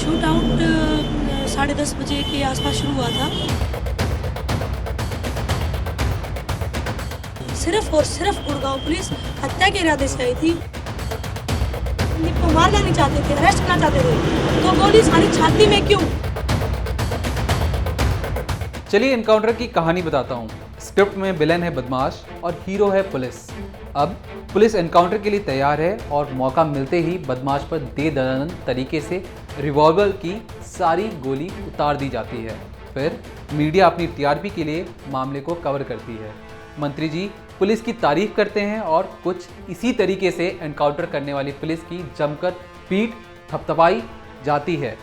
Shoot out 10:30 बजे के आसपास शुरू हुआ था। सिर्फ और सिर्फ गुड़गांव पुलिस हत्या के इरादे से आई थी। संदीप को मारना नहीं चाहते थे, अरेस्ट करना चाहते थे, तो गोली सारी छाती में क्यों? चलिए एनकाउंटर की कहानी बताता हूँ। स्क्रिप्ट में विलेन है बदमाश और हीरो है पुलिस। अब पुलिस एनकाउंटर के लिए तैयार है और मौका मिलते ही बदमाश पर दे दनादन तरीके से रिवॉल्वर की सारी गोली उतार दी जाती है। फिर मीडिया अपनी टीआरपी के लिए मामले को कवर करती है। मंत्री जी पुलिस की तारीफ करते हैं और कुछ इसी तरीके से एनकाउंटर करने वाली पुलिस की जमकर पीठ थपथपाई जाती है।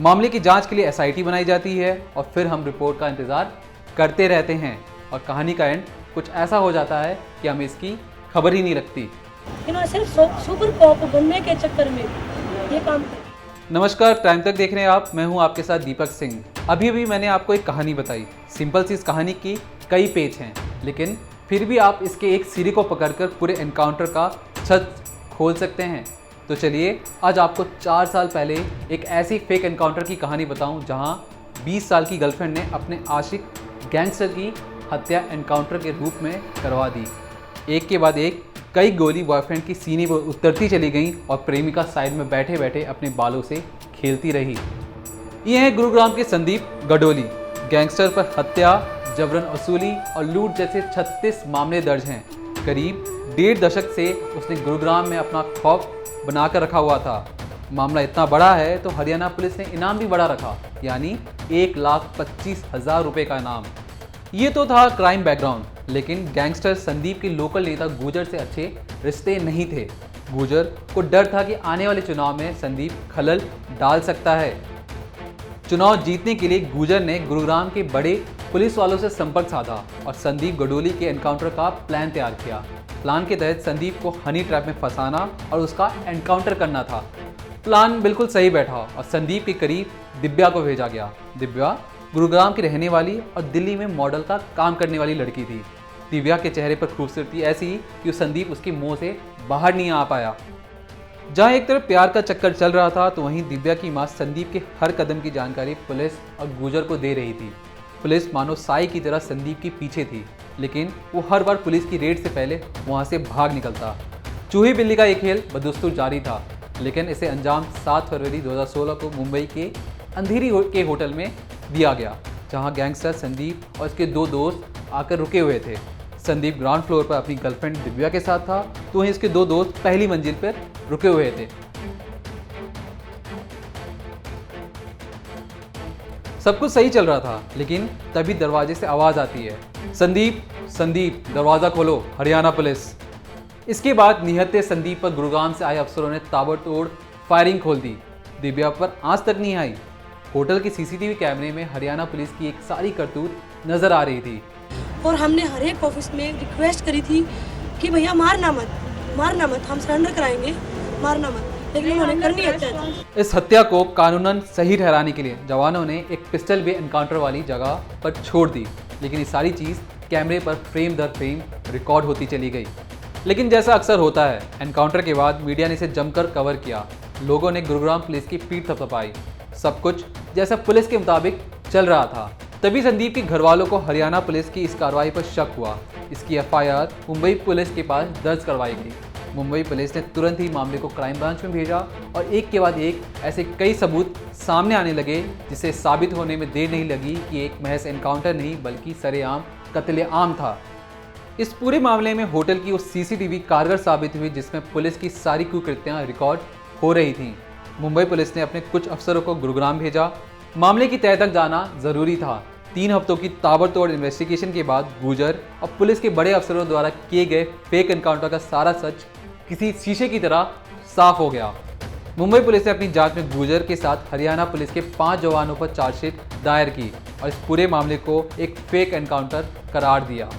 मामले की जांच के लिए एसआईटी बनाई जाती है और फिर हम रिपोर्ट का इंतज़ार करते रहते हैं और कहानी का एंड कुछ ऐसा हो जाता है कि हमें इसकी खबर ही नहीं लगती। इन्होंने सिर्फ सुपर कॉप बनने के चक्कर में ये काम। नमस्कार, टाइम तक देख रहे हैं आप। मैं हूं आपके साथ दीपक सिंह। अभी मैंने आपको एक कहानी बताई। सिंपल सी इस कहानी की कई पेज हैं, लेकिन फिर भी आप इसके एक सिरे को पकड़कर पूरे एनकाउंटर का छत खोल सकते हैं। तो चलिए आज आपको 4 साल पहले एक ऐसी फेक एनकाउंटर की कहानी बताऊं जहां 20 साल की गर्लफ्रेंड ने अपने आशिक गैंगस्टर की हत्या एनकाउंटर के रूप में करवा दी। एक के बाद एक कई गोली बॉयफ्रेंड की सीने पर उतरती चली गई और प्रेमिका साइड में बैठे बैठे अपने बालों से खेलती रही। ये है गुरुग्राम के संदीप गडोली। गैंगस्टर पर हत्या, जबरन वसूली और लूट जैसे 36 मामले दर्ज हैं। करीब 1.5 दशक से उसने गुरुग्राम में अपना खौफ बनाकर रखा हुआ था। मामला इतना बड़ा है तो हरियाणा पुलिस ने इनाम भी बड़ा रखा, यानी 1,25,000 रुपये का इनाम। ये तो था क्राइम बैकग्राउंड, लेकिन गैंगस्टर संदीप के लोकल नेता गुजर से अच्छे रिश्ते नहीं थे। गुजर को डर था कि आने वाले चुनाव में संदीप खलल डाल सकता है। चुनाव जीतने के लिए गुजर ने गुरुग्राम के बड़े पुलिस वालों से संपर्क साधा और संदीप गडोली के एनकाउंटर का प्लान तैयार किया। प्लान के तहत संदीप को हनी ट्रैप में फंसाना और उसका एनकाउंटर करना था। प्लान बिल्कुल सही बैठा और संदीप के करीब दिव्या को भेजा गया। दिव्या गुरुग्राम की रहने वाली और दिल्ली में मॉडल का काम करने वाली लड़की थी। दिव्या के चेहरे पर खूबसूरती ऐसी कि संदीप उसके मुंह से बाहर नहीं आ पाया। जहां एक तरफ प्यार का चक्कर चल रहा था, तो वहीं दिव्या की मां संदीप के हर कदम की जानकारी पुलिस और गुजर को दे रही थी। पुलिस मानो साई की तरह संदीप के पीछे थी, लेकिन वो हर बार पुलिस की रेड से पहले वहां से भाग निकलता। चूही बिल्ली का ये खेल बदस्तूर जारी था, लेकिन इसे अंजाम 7 फरवरी 2016 को मुंबई के अंधेरी के होटल में दिया गया, जहां गैंगस्टर संदीप और उसके 2 दोस्त आकर रुके हुए थे। संदीप ग्राउंड फ्लोर पर अपनी गर्लफ्रेंड दिव्या के साथ था, तो वहीं उसके 2 दोस्त पहली मंजिल पर रुके हुए थे। सब कुछ सही चल रहा था, लेकिन तभी दरवाजे से आवाज़ आती है, संदीप संदीप दरवाज़ा खोलो, हरियाणा पुलिस। इसके बाद निहत्थे संदीप पर गुरुग्राम से आए अफसरों ने ताबड़तोड़ फायरिंग खोल दी। दिव्या पर आंच तक नहीं आई। होटल के सीसीटीवी कैमरे में हरियाणा पुलिस की एक सारी करतूत नजर आ रही थी। और हमने हर एक ऑफिस में रिक्वेस्ट करी थी कि भैया मारना मत, हम सरेंडर कराएंगे, मारना मत, लेकिन उन्होंने करनी हत्या। इस हत्या को कानूनन सही ठहराने के लिए जवानों ने एक पिस्टल भी एनकाउंटर वाली जगह पर छोड़ दी, लेकिन ये सारी चीज़ कैमरे पर फ्रेम दर फ्रेम रिकॉर्ड होती चली गई। लेकिन जैसा अक्सर होता है, एनकाउंटर के बाद मीडिया ने इसे जमकर कवर किया। लोगों ने गुरुग्राम पुलिस की पीठ थपथपाई। सब कुछ जैसा पुलिस के मुताबिक चल रहा था। तभी संदीप के घर वालों को हरियाणा पुलिस की इस कार्रवाई पर शक हुआ। इसकी एफआईआर मुंबई पुलिस के पास दर्ज करवाई गई। मुंबई पुलिस ने तुरंत ही मामले को क्राइम ब्रांच में भेजा और एक के बाद एक ऐसे कई सबूत सामने आने लगे, जिससे साबित होने में देर नहीं लगी कि एक महज एनकाउंटर नहीं बल्कि सरेआम कत्ले-आम था। इस पूरे मामले में होटल की वो सीसीटीवी कारगर साबित हुई, जिसमें पुलिस की सारी कुकृतियां रिकॉर्ड हो रही थीं। मुंबई पुलिस ने अपने कुछ अफसरों को गुरुग्राम भेजा। मामले की तह तक जाना जरूरी था। 3 हफ्तों की ताबड़तोड़ इन्वेस्टिगेशन के बाद गुजर और पुलिस के बड़े अफसरों द्वारा किए गए फेक एनकाउंटर का सारा सच किसी शीशे की तरह साफ हो गया। मुंबई पुलिस ने अपनी जांच में गुजर के साथ हरियाणा पुलिस के 5 जवानों पर चार्जशीट दायर की और इस पूरे मामले को एक फेक एनकाउंटर करार दिया।